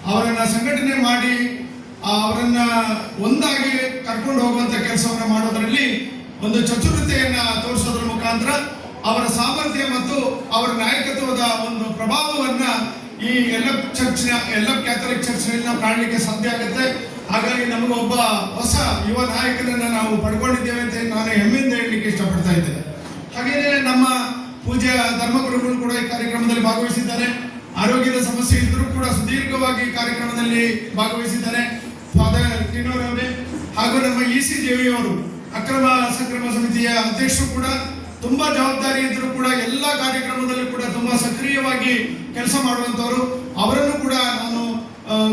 ಅವರನ್ನು ಸಂಘಟನೆ ಮಾಡಿ ಅವರನ್ನು ಒಂದಾಗಿ ಕರ್ಕೊಂಡು ಹೋಗುವಂಥ ಕೆಲಸವನ್ನು ಮಾಡೋದರಲ್ಲಿ ಒಂದು ಚತುರತೆಯನ್ನು ತೋರಿಸೋದ್ರ ಮುಖಾಂತರ ಅವರ ಸಾಮರ್ಥ್ಯ ಮತ್ತು ಅವರ ನಾಯಕತ್ವದ ಒಂದು ಪ್ರಭಾವವನ್ನು ಈ ಎಲ್ಲ ಕ್ಯಾಥಲಿಕ್ ಚರ್ಚ್ನಲ್ಲಿ ನಾವು ಕಾಣಲಿಕ್ಕೆ ಸಾಧ್ಯ ಆಗುತ್ತೆ. ಹಾಗಾಗಿ ನಮಗೊಬ್ಬ ಹೊಸ ಯುವ ನಾಯಕನನ್ನು ನಾವು ಪಡ್ಕೊಂಡಿದ್ದೇವೆ ಅಂತ ನಾನು ಹೆಮ್ಮೆಯಿಂದ ಹೇಳಲಿಕ್ಕೆ ಇಷ್ಟಪಡ್ತಾ ಇದ್ದೇನೆ. ಹಾಗೆಯೇ ನಮ್ಮ ಪೂಜ್ಯ ಧರ್ಮಗುರುಗಳು ಕೂಡ ಈ ಕಾರ್ಯಕ್ರಮದಲ್ಲಿ ಭಾಗವಹಿಸಿದ್ದಾರೆ. ಆರೋಗ್ಯದ ಸಮಸ್ಯೆ ಇದ್ದರೂ ಕೂಡ ಸುದೀರ್ಘವಾಗಿ ಕಾರ್ಯಕ್ರಮದಲ್ಲಿ ಭಾಗವಹಿಸಿದ್ದಾರೆ ಫಾದರ್ ಟಿನೋರವರೇ. ಹಾಗೂ ನಮ್ಮ ECJV ಅವರು ಅಕ್ರಮ ಸಕ್ರಮ ಸಮಿತಿಯ ಅಧ್ಯಕ್ಷರು ಕೂಡ ತುಂಬಾ ಜವಾಬ್ದಾರಿ ಇದ್ದರೂ ಕೂಡ ಎಲ್ಲ ಕಾರ್ಯಕ್ರಮದಲ್ಲಿ ಕೂಡ ತುಂಬಾ ಸಕ್ರಿಯವಾಗಿ ಕೆಲಸ ಮಾಡುವಂತವರು. ಅವರನ್ನು ಕೂಡ ನಾನು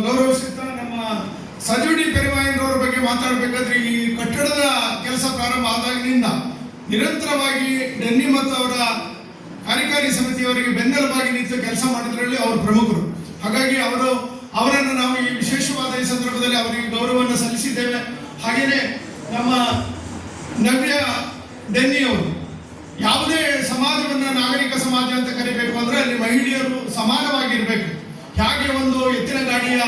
ಗೌರವಿಸುತ್ತಾ ನಮ್ಮ ಸಜುಡಿ ಪೆರಿವಾಯನರವರ ಬಗ್ಗೆ ಮಾತಾಡಬೇಕಾದ್ರೆ ಈ ಕಟ್ಟಡದ ಕೆಲಸ ಪ್ರಾರಂಭ ಆದಾಗಿನಿಂದ ನಿರಂತರವಾಗಿ ಡೆನ್ನಿ ಮತ್ತು ಅವರ ಕಾರ್ಯಕಾರಿ ಸಮಿತಿಯವರಿಗೆ ಬೆನ್ನೆಲುಬಾಗಿ ನಿಂತು ಕೆಲಸ ಮಾಡಿದ್ರಲ್ಲಿ ಅವರು ಪ್ರಮುಖರು. ಹಾಗಾಗಿ ಅವರನ್ನು ನಾವು ಈ ವಿಶೇಷವಾದ ಈ ಸಂದರ್ಭದಲ್ಲಿ ಅವರಿಗೆ ಗೌರವವನ್ನು ಸಲ್ಲಿಸಿದ್ದೇವೆ. ಹಾಗೆಯೇ ನಮ್ಮ ನವ್ಯ ಡೆನ್ನಿಯವರು ಯಾವುದೇ ಸಮಾಜವನ್ನು ನಾಗರಿಕ ಸಮಾಜ ಅಂತ ಕರಿಬೇಕು ಅಂದ್ರೆ ಅಲ್ಲಿ ಮಹಿಳೆಯರು ಸಮಾನವಾಗಿರ್ಬೇಕು. ಹೇಗೆ ಒಂದು ಎತ್ತಿನ ಗಾಡಿಯ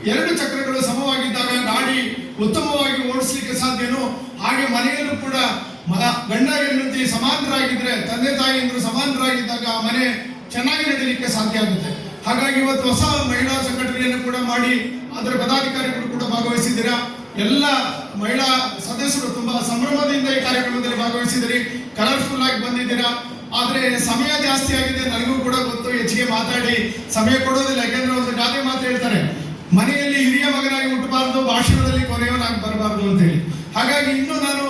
2 ಚಕ್ರಗಳು ಸಮವಾಗಿದ್ದಾಗ ಗಾಡಿ ಉತ್ತಮವಾಗಿ ಓಡಿಸ್ಲಿಕ್ಕೆ ಸಾಧ್ಯನೋ ಹಾಗೆ ಮನೆಯಲ್ಲೂ ಕೂಡ ಗಂಡ ಹೆಂಡತಿ ಸಮಾನರಾಗಿದ್ರೆ, ತಂದೆ ತಾಯಿಯಂದ್ರು ಸಮಾನರಾಗಿದ್ದಾಗ ಆ ಮನೆ ಚೆನ್ನಾಗಿ ನಡೀಲಿಕ್ಕೆ ಸಾಧ್ಯ ಆಗುತ್ತೆ. ಹಾಗಾಗಿ ಇವತ್ತು ಹೊಸ ಮಹಿಳಾ ಸಂಘಟನೆಯನ್ನು ಕೂಡ ಮಾಡಿ ಅದರ ಪದಾಧಿಕಾರಿಗಳು ಕೂಡ ಭಾಗವಹಿಸಿದ್ದೀರಾ. ಎಲ್ಲ ಮಹಿಳಾ ಸದಸ್ಯರು ತುಂಬಾ ಸಂಭ್ರಮದಿಂದ ಈ ಕಾರ್ಯಕ್ರಮದಲ್ಲಿ ಭಾಗವಹಿಸಿದಿರಿ. ಕಲರ್ಫುಲ್ ಆಗಿ ಬಂದಿದ್ದೀರಾ. ಆದ್ರೆ ಸಮಯ ಜಾಸ್ತಿ ಆಗಿದೆ, ನನಗೂ ಕೂಡ ಗೊತ್ತು. ಹೆಚ್ಚಿಗೆ ಮಾತಾಡಿ ಸಮಯ ಕೊಡೋದಿಲ್ಲ. ಯಾಕೆಂದ್ರೆ ಒಂದು ಗಾದೆ ಮಾತು ಹೇಳ್ತಾರೆ, ಮನೆಯಲ್ಲಿ ಹಿರಿಯ ಮಗನಾಗಿ ಹುಟ್ಟಬಾರ್ದು, ಭಾಷಣದಲ್ಲಿ ಕೊನೆಯವನಾಗಿ ಬರಬಾರ್ದು ಅಂತ ಹೇಳಿ. ಹಾಗಾಗಿ ಇನ್ನು ನಾನು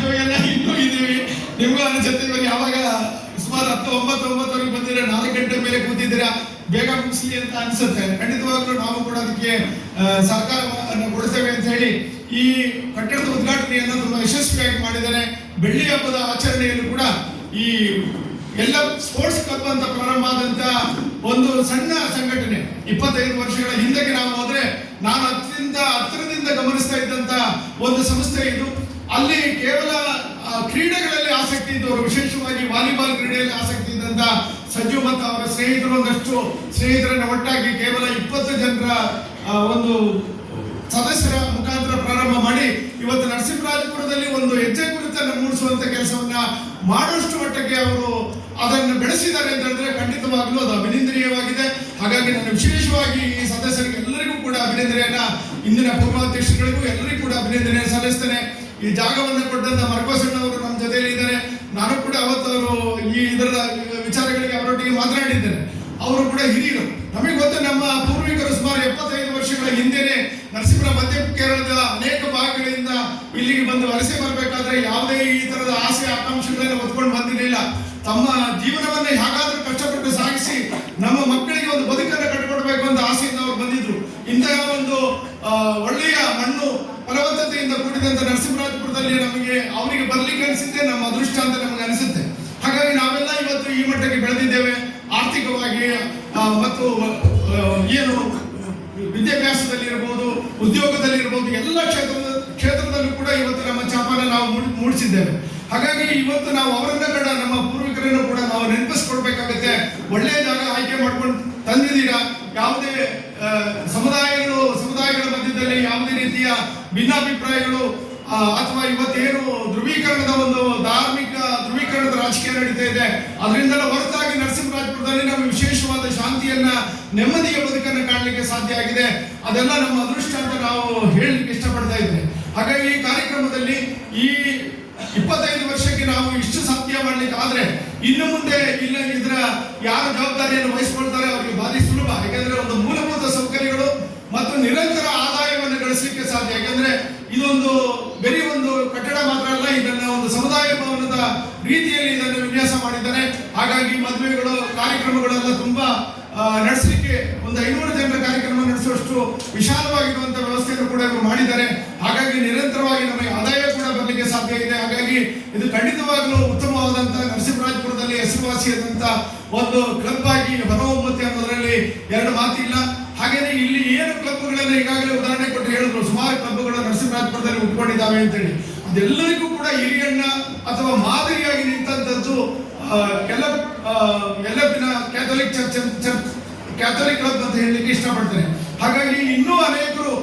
ಜೋಯೆಲ್ಲ ಇನ್ನೂ ಇದ್ದೀವಿ. ನಿಮ್ಗೂ ಅನಿಸುತ್ತೆ ಇವಾಗ ಯಾವಾಗ ಸುಮಾರು 9:09 ಬಂದಿರ 4 ಗಂಟೆ ಮೇಲೆ ಕೂತಿದ್ದೀರಾ, ಬೇಗ ಮುಗಿಸ್ಲಿ ಅಂತ ಅನ್ಸುತ್ತೆ. ಖಂಡಿತವಾಗ್ಲೂ ನಾವು ಕೂಡ ಅದಕ್ಕೆ ಸಹಕಾರವನ್ನು ಕೊಡ್ತೇವೆ ಅಂತ ಹೇಳಿ ಈ ಕಟ್ಟಡದ ಉದ್ಘಾಟನೆಯನ್ನು ತುಂಬಾ ಯಶಸ್ವಿಯಾಗಿ ಮಾಡಿದ್ದಾರೆ. ಬೆಳ್ಳಿ ಹಬ್ಬದ ಆಚರಣೆಯಲ್ಲೂ ಕೂಡ ಈ ಎಲ್ಲ ಸ್ಪೋರ್ಟ್ಸ್ ಕ್ಲಬ್ ಅಂತ ಪ್ರಾರಂಭ ಆದಂತ ಒಂದು ಸಣ್ಣ ಸಂಘಟನೆ 25 ವರ್ಷಗಳ ಹಿಂದಕ್ಕೆ ನಾವು ಹೋದ್ರೆ ನಾನು ಹತ್ತಿರದಿಂದ ಗಮನಿಸ್ತಾ ಇದ್ದಂತ ಒಂದು ಸಂಸ್ಥೆ ಇದು. ಅಲ್ಲಿ ಕೇವಲ ಕ್ರೀಡೆಗಳಲ್ಲಿ ಆಸಕ್ತಿ ಇದ್ದವರು, ವಿಶೇಷವಾಗಿ ವಾಲಿಬಾಲ್ ಕ್ರೀಡೆಯಲ್ಲಿ ಆಸಕ್ತಿ ಇದ್ದಂತ ಸಜ್ಜು ಮತ್ತು ಅವರ ಸ್ನೇಹಿತರು ಒಂದಷ್ಟು ಸ್ನೇಹಿತರನ್ನ ಒಟ್ಟಾಗಿ ಕೇವಲ 20 ಜನರ ಒಂದು ಸದಸ್ಯರ ಮುಖಾಂತರ ಪ್ರಾರಂಭ ಮಾಡಿ ಇವತ್ತು ನರಸಿಂಹರಾಜಪುರದಲ್ಲಿ ಒಂದು ಹೆಜ್ಜೆ ಗುರುತನ್ನು ಮೂಡಿಸುವಂತ ಕೆಲಸವನ್ನ ಮಾಡುವಷ್ಟು ಮಟ್ಟಕ್ಕೆ ಅವರು ಅದನ್ನು ಬೆಳೆಸಿದ್ದಾರೆ ಅಂತ ಹೇಳಿದ್ರೆ ಖಂಡಿತವಾಗ್ಲೂ ಅದು ಅಭಿನಂದನೀಯವಾಗಿದೆ. ಹಾಗಾಗಿ ನಾನು ವಿಶೇಷವಾಗಿ ಈ ಸದಸ್ಯರಿಗೆ ಎಲ್ಲರಿಗೂ ಕೂಡ ಅಭಿನಂದನೆಯನ್ನ, ಇಂದಿನ ಪೂರ್ವಾಧ್ಯಕ್ಷಗಳಿಗೂ ಎಲ್ಲರಿಗೂ ಕೂಡ ಅಭಿನಂದನೆ ಸಲ್ಲಿಸ್ತೇನೆ. ಈ ಜಾಗವನ್ನು ಕೊಟ್ಟಂತ ಮರ್ಕೋಸಣ್ಣವರು ನಮ್ಮ ಜೊತೆಯಲ್ಲಿ ಇದ್ದಾರೆ. ನಾನು ಕೂಡ ಅವತ್ತವರು ಈ ಇದರ ವಿಚಾರಗಳಿಗೆ ಅವರೊಟ್ಟಿಗೆ ಮಾತನಾಡಿದ್ದೇನೆ. ಅವರು ಕೂಡ ಹಿರಿಯರು. ನಮಗೆ ಗೊತ್ತು, ನಮ್ಮ ಪೂರ್ವಿಕರು ಸುಮಾರು 75 ವರ್ಷಗಳ ಹಿಂದೆನೆ ನರಸೀಪುರ ಮಧ್ಯ ಕೇರಳದ ಅನೇಕ ಭಾಗಗಳಿಂದ ಇಲ್ಲಿಗೆ ಬಂದು ವಲಸೆ ಬರಬೇಕಾದ್ರೆ ಯಾವುದೇ ಈ ತರದ ಆಸೆ ಆಕಾಂಕ್ಷೆಗಳನ್ನು ಹೊತ್ಕೊಂಡು ಬಂದಿರಲಿಲ್ಲ. ತಮ್ಮ ಜೀವನವನ್ನೇ ಹೇಗಾದ್ರೂ ಕಷ್ಟಪಟ್ಟು ಸಾಗಿಸಿ ನಮ್ಮ ಮಕ್ಕಳಿಗೆ ಒಂದು ಬದುಕನ್ನು ಕಟ್ಟಿಕೊಡ್ಬೇಕು ಅಂತ ಆಸೆಯಿಂದ ಅವರು ಬಂದಿದ್ರು. ಇಂತಹ ಒಂದು ಒಳ್ಳೆಯ ಮಣ್ಣು ಫಲವತ್ತತೆಯಿಂದ ಕೂಡಿದಂತ ನರಸಿಂಹರಾಜಪುರದಲ್ಲಿ ನಮಗೆ ಅವರಿಗೆ ಬರ್ಲಿಕ್ಕೆ ಅನಿಸಿದ್ದೆ ನಮ್ಮ ಅದೃಷ್ಟ ಅಂತ ನಮಗೆ ಅನಿಸುತ್ತೆ. ಹಾಗಾಗಿ ನಾವೆಲ್ಲ ಇವತ್ತು ಈ ಮಟ್ಟಕ್ಕೆ ಬೆಳೆದಿದ್ದೇವೆ. ಆರ್ಥಿಕವಾಗಿ ಮತ್ತು ಏನು ವಿದ್ಯಾಭ್ಯಾಸದಲ್ಲಿ ಇರಬಹುದು, ಉದ್ಯೋಗದಲ್ಲಿ ಇರಬಹುದು, ಎಲ್ಲ ಕ್ಷೇತ್ರದಲ್ಲೂ ಕೂಡ ಇವತ್ತು ನಮ್ಮ ಛಾಪನ ನಾವು ಮೂಡಿಸಿದ್ದೇವೆ. ಹಾಗಾಗಿ ಇವತ್ತು ನಾವು ಅವರನ್ನ ಕೂಡ ನಮ್ಮ ಪೂರ್ವಿಕರನ್ನು ಕೂಡ ನಾವು ನೆನಪಿಸ್ಕೊಡ್ಬೇಕಾಗುತ್ತೆ. ಒಳ್ಳೆಯ ಜಾಗ ಆಯ್ಕೆ ಮಾಡ್ಕೊಂಡು ತಂದಿದ್ದೀರಾ. ಯಾವುದೇ ಸಮುದಾಯಗಳ ಮಧ್ಯದಲ್ಲಿ ಯಾವುದೇ ರೀತಿಯ ಭಿನ್ನಾಭಿಪ್ರಾಯಗಳು ಅಥವಾ ಇವತ್ತೇನು ಧ್ರುವೀಕರಣದ ಒಂದು ಧಾರ್ಮಿಕ ಧ್ರುವೀಕರಣದ ರಾಜಕೀಯ ನಡೀತಾ ಇದೆ, ಅದರಿಂದೆಲ್ಲ ಹೊರತಾಗಿ ನರಸಿಂಹರಾಜಪುರದಲ್ಲಿ ನಮಗೆ ವಿಶೇಷವಾದ ಶಾಂತಿಯನ್ನ, ನೆಮ್ಮದಿಯ ಬದುಕನ್ನು ಕಾಣಲಿಕ್ಕೆ ಸಾಧ್ಯ ಆಗಿದೆ. ಅದೆಲ್ಲ ನಮ್ಮ ಅದೃಷ್ಟ ಅಂತ ನಾವು ಹೇಳಲಿಕ್ಕೆ ಇಷ್ಟಪಡ್ತಾ ಇದ್ದೇವೆ. ಹಾಗಾಗಿ ಈ ಕಾರ್ಯಕ್ರಮದಲ್ಲಿ ಈ 25 ವರ್ಷಕ್ಕೆ ನಾವು ಇಷ್ಟು ಸಾಧ್ಯ ಮಾಡ್ಲಿಕ್ಕೆ ಆದ್ರೆ ಇನ್ನು ಮುಂದೆ ಇದರ ಯಾರ ಜವಾಬ್ದಾರಿಯನ್ನು ವಹಿಸಿಕೊಳ್ತಾರೆ ಅವರಿಗೆ ಭಾರಿ ಸುಲಭ. ಯಾಕಂದ್ರೆ ಒಂದು ಮೂಲಭೂತ ಸೌಕರ್ಯಗಳು ಮತ್ತು ನಿರಂತರ ಆದಾಯವನ್ನು ಗಳಿಸಲಿಕ್ಕೆ ಸಾಧ್ಯ. ಯಾಕಂದ್ರೆ ಇದೊಂದು ಬರೀ ಒಂದು ಕಟ್ಟಡ ಮಾತ್ರ ಅಲ್ಲ, ಇದನ್ನ ಒಂದು ಸಮುದಾಯ ಭವನದ ರೀತಿಯಲ್ಲಿ ಇದನ್ನು ವಿನ್ಯಾಸ ಮಾಡಿದ್ದಾರೆ. ಹಾಗಾಗಿ ಮದುವೆಗಳು, ಕಾರ್ಯಕ್ರಮಗಳೆಲ್ಲ ತುಂಬಾ ನಡೆಸಲಿಕ್ಕೆ ಒಂದು 500 ಜನರ ಕಾರ್ಯಕ್ರಮ ನಡೆಸುವಷ್ಟು ವಿಶಾಲವಾಗಿರುವಂತಹ ವ್ಯವಸ್ಥೆಯನ್ನು ಕೂಡ ಇವರು ಮಾಡಿದ್ದಾರೆ. ಹಾಗಾಗಿ ನಿರಂತರವಾಗಿ ನಮಗೆ ಆದಾಯ ಕೂಡ ಬರಲಿಕ್ಕೆ ಸಾಧ್ಯ ಇದೆ. ಹಾಗಾಗಿ ಇದು ಖಂಡಿತವಾಗಲೂ ಉತ್ತಮವಾದಂತಹ ನರಸಿಂಹರಾಜಪುರದಲ್ಲಿ ಹೆಸರುವಾಸಿಯಾದಂತ ಒಂದು ಕ್ಲಬ್ ಆಗಿ ಹೊರಹೊಮ್ಮುತ್ತೆ ಅನ್ನೋದರಲ್ಲಿ ಎರಡು ಮಾತಿಲ್ಲ. ಹಾಗೇನೆ ಇಲ್ಲಿ ಏನು ಕ್ಲಬ್ಗಳನ್ನು ಈಗಾಗಲೇ ಉದಾಹರಣೆ ಕೊಟ್ಟು ಹೇಳಿದ್ರು, ಸುಮಾರು ಕ್ಲಬ್ಗಳು ನರಸಿಂಹರಾಜಪುರದಲ್ಲಿ ಉಟ್ಕೊಂಡಿದ್ದಾವೆ ಅಂತೇಳಿ. ಅದೆಲ್ಲರಿಗೂ ಕೂಡ ಹಿರಿಯಣ್ಣ ಅಥವಾ ಮಾದರಿಯಾಗಿ ನಿಂತಂತದ್ದು ಎಲ್ಲಪ್ಪಿನ ಕ್ಯಾಥಲಿಕ್ ಕ್ಯಾಥೋಲಿಕ್ ಕ್ಲಬ್ ಅಂತ ಹೇಳಲಿಕ್ಕೆ ಇಷ್ಟಪಡ್ತೇನೆ. ಹಾಗಾಗಿ ಇನ್ನೂ ಅನೇಕರು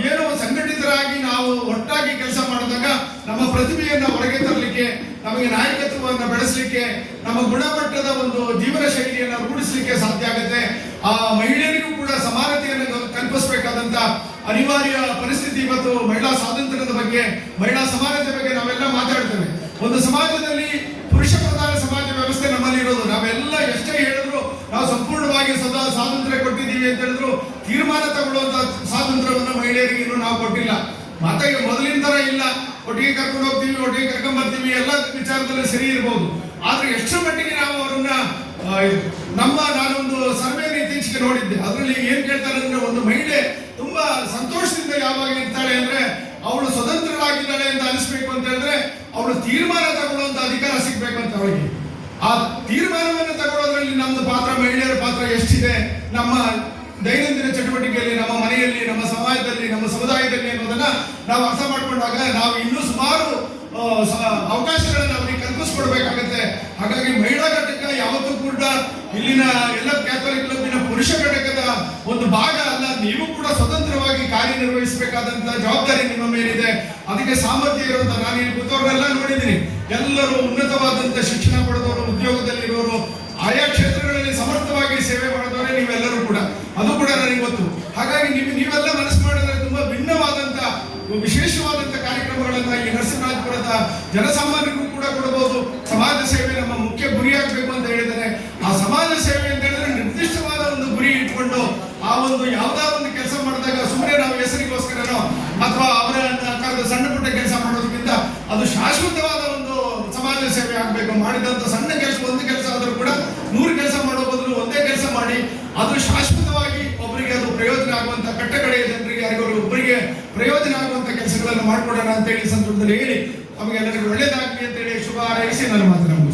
ಏನು ಸಂಘಟಿತರಾಗಿ ನಾವು ಒಟ್ಟಾಗಿ ಕೆಲಸ ಮಾಡಿದಾಗ ನಮ್ಮ ಪ್ರತಿಭೆಯನ್ನು ಹೊರಗೆ ತರಲಿಕ್ಕೆ, ನಮಗೆ ನಾಯಕತ್ವವನ್ನು ಬೆಳೆಸಲಿಕ್ಕೆ, ನಮ್ಮ ಗುಣಮಟ್ಟದ ಒಂದು ಜೀವನ ಶೈಲಿಯನ್ನು ರೂಢಿಸಲಿಕ್ಕೆ ಸಾಧ್ಯ ಆಗುತ್ತೆ. ಆ ಮಹಿಳೆಯರಿಗೂ ಕೂಡ ಸಮಾನತೆಯನ್ನು ಕಲ್ಪಿಸಬೇಕಾದಂತ ಅನಿವಾರ್ಯ ಪರಿಸ್ಥಿತಿ ಇವತ್ತು ಮಹಿಳಾ ಸ್ವಾತಂತ್ರ್ಯದ ಬಗ್ಗೆ, ಮಹಿಳಾ ಸಮಾನತೆ ಬಗ್ಗೆ ನಾವೆಲ್ಲ ಮಾತಾಡ್ತೇವೆ. ಒಂದು ಸಮಾಜದಲ್ಲಿ ಪುರುಷ ಪ್ರಧಾನ ಸಮಾಜ ವ್ಯವಸ್ಥೆ ನಮ್ಮಲ್ಲಿ ಇರೋದು. ನಾವೆಲ್ಲ ಎಷ್ಟೇ ಹೇಳಿದ್ರು ನಾವು ಸಂಪೂರ್ಣವಾಗಿ ಸದಾ ಸ್ವಾತಂತ್ರ್ಯ ಕೊಟ್ಟಿದ್ದೀವಿ ಅಂತ ಹೇಳಿದ್ರು ತೀರ್ಮಾನ ತಗೊಳ್ಳುವಂತ ಸ್ವಾತಂತ್ರ್ಯವನ್ನು ಮಹಿಳೆಯರಿಗೆ ಇನ್ನೂ ನಾವು ಕೊಟ್ಟಿಲ್ಲ. ಮಾತಾಗಿ ಮೊದಲಿನ ತರ ಇಲ್ಲ, ಒಟ್ಟಿಗೆ ಕರ್ಕೊಂಡು ಹೋಗ್ತೀವಿ, ಒಟ್ಟಿಗೆ ಕರ್ಕೊಂಡ್ ಬರ್ತೀವಿ, ಎಲ್ಲ ವಿಚಾರದಲ್ಲಿ ಸರಿ ಇರ್ಬೋದು. ಆದ್ರೆ ಎಷ್ಟು ಮಟ್ಟಿಗೆ ನಾವು ಅವರನ್ನ ನಾನೊಂದು ಸರ್ವೆಯನ್ನು ಇತ್ತೀಚೆಗೆ ನೋಡಿದ್ದೆ. ಅದರಲ್ಲಿ ಏನ್ ಕೇಳ್ತಾರೆ ಅಂದ್ರೆ, ಒಂದು ಮಹಿಳೆ ತುಂಬಾ ಸಂತೋಷದಿಂದ ಯಾವಾಗ ಇರ್ತಾಳೆ ಅಂದ್ರೆ ಅವಳು ಸ್ವತಂತ್ರವಾಗಿದ್ದಾಳೆ ಅಂತ ಅನಿಸ್ಬೇಕು ಅಂತ ಹೇಳಿದ್ರೆ ಅವಳು ತೀರ್ಮಾನ ತಗೊಳ್ಳುವಂತ ಅಧಿಕಾರ ಸಿಗ್ಬೇಕು ಅಂತ ಅವಳಿಗೆ. ಆ ತೀರ್ಮಾನವನ್ನು ತಗೊಳ್ಳೋದ್ರಲ್ಲಿ ನಮ್ದು ಪಾತ್ರ, ಮಹಿಳೆಯರ ಪಾತ್ರ ಎಷ್ಟಿದೆ ನಮ್ಮ ದೈನಂದಿನ ಚಟುವಟಿಕೆಯಲ್ಲಿ, ನಮ್ಮ ಮನೆಯಲ್ಲಿ, ನಮ್ಮ ಸಮಾಜದಲ್ಲಿ, ನಮ್ಮ ಸಮುದಾಯದಲ್ಲಿ ಅನ್ನೋದನ್ನ ನಾವು ಅರ್ಥ ಮಾಡ್ಕೊಂಡಾಗ ನಾವು ಇನ್ನೂ ಸುಮಾರು ಅವಕಾಶಗಳನ್ನು ಅವರಿಗೆ ಕಲ್ಪಿಸ್ಕೊಡ್ಬೇಕಾಗತ್ತೆ. ಹಾಗಾಗಿ ಮಹಿಳಾ ಘಟಕ ಯಾವತ್ತೂ ಕೂಡ ಇಲ್ಲಿನ ಎಲ್ಲ ಕ್ಯಾಥೋಲಿಕ್ ಕ್ಲಬ್ಬಿನ ಪುರುಷ ಘಟಕದ ಒಂದು ಭಾಗ ಅಲ್ಲ. ನೀವು ಕೂಡ ಸ್ವತಂತ್ರವಾಗಿ ಕಾರ್ಯನಿರ್ವಹಿಸಬೇಕಾದಂತ ಜವಾಬ್ದಾರಿ ನಿಮ್ಮ ಮೇಲಿದೆ. ಅದಕ್ಕೆ ಸಾಮರ್ಥ್ಯ ಇರುವಂತ, ನಾನು ಇಲ್ಲಿ ಕೂತವ್ರನ್ನೆಲ್ಲ ನೋಡಿದ್ದೀನಿ, ಎಲ್ಲರೂ ಉನ್ನತವಾದಂತ ಶಿಕ್ಷಣ ಪಡೆದವರು, ಉದ್ಯೋಗದಲ್ಲಿರೋರು, ಆಯಾ ಕ್ಷೇತ್ರಗಳಲ್ಲಿ ಸಮರ್ಥವಾಗಿ ಸೇವೆ ಮಾಡಿದವರೇ ನೀವೆಲ್ಲರೂ ಕೂಡ. ಅದು ಕೂಡ ನನಗೆ ಗೊತ್ತು. ಹಾಗಾಗಿ ನೀವೆಲ್ಲ ಮನಸ್ಸು ಮಾಡಿದ್ರೆ ತುಂಬಾ ಭಿನ್ನವಾದಂತ ವಿಶೇಷವಾದಂತ ಕಾರ್ಯಕ್ರಮಗಳನ್ನ ಈ ನರಸಿಂಹರಾಜಪುರದ ಜನಸಾಮಾನ್ಯರಿಗೂ ಕೂಡ ಕೊಡಬಹುದು. ಸಮಾಜ ಸೇವೆ ನಮ್ಮ ಮುಖ್ಯ ಗುರಿಯಾಗಬೇಕು ಅಂತ ಹೇಳಿದರೆ, ಆ ಸಮಾಜ ಸೇವೆ ಅಂತ ಹೇಳಿದ್ರೆ ನಿರ್ದಿಷ್ಟವಾದ ಒಂದು ಗುರಿ ಇಟ್ಕೊಂಡು ಆ ಒಂದು ಯಾವ್ದಾದ್ರು ಒಂದು ಕೆಲಸ ಮಾಡಿದಾಗ ಸುಮ್ಮನೆ ನಾವು ಹೆಸರಿಗೋಸ್ಕರನೋ ಅಥವಾ ಅವರ ಆಕಾರದ ಸಣ್ಣ ಪುಟ್ಟ ಕೆಲಸ ಮಾಡೋದಕ್ಕಿಂತ ಅದು ಶಾಶ್ವತವಾದ ಒಂದು ಸಮಾಜ ಸೇವೆ ಆಗಬೇಕು. ಮಾಡಿದಂತ ಸಣ್ಣ ಕೆಲಸ, ಒಂದು ಕೆಲಸ ಆದರೂ ಕೂಡ 100 ಕೆಲಸ ಮಾಡೋ ಬದಲು ಒಂದೇ ಕೆಲಸ ಮಾಡಿ ಅದು ಶಾಶ್ವತವಾಗಿ ಒಬ್ಬರಿಗೆ ಅದು ಪ್ರಯೋಜನ ಆಗುವಂತ, ಕಟ್ಟಕಡೆಯ ಜನರಿಗೆ ಯಾರಿಗೂ ಒಬ್ಬರಿಗೆ ಪ್ರಯೋಜನ ಆಗುವಂತ ಕೆಲಸಗಳನ್ನು ಮಾಡ್ಕೊಡೋಣ ಅಂತ ಹೇಳಿ ಸಂದರ್ಭದಲ್ಲಿ ಹೇಳಿ, ನಮಗೆಲ್ಲರಿಗೂ ಒಳ್ಳೇದಾಗಲಿ ಅಂತ ಹೇಳಿ ಶುಭ ಹಾರೈಸಿ ನನ್ನ ಮಾತನ್ನು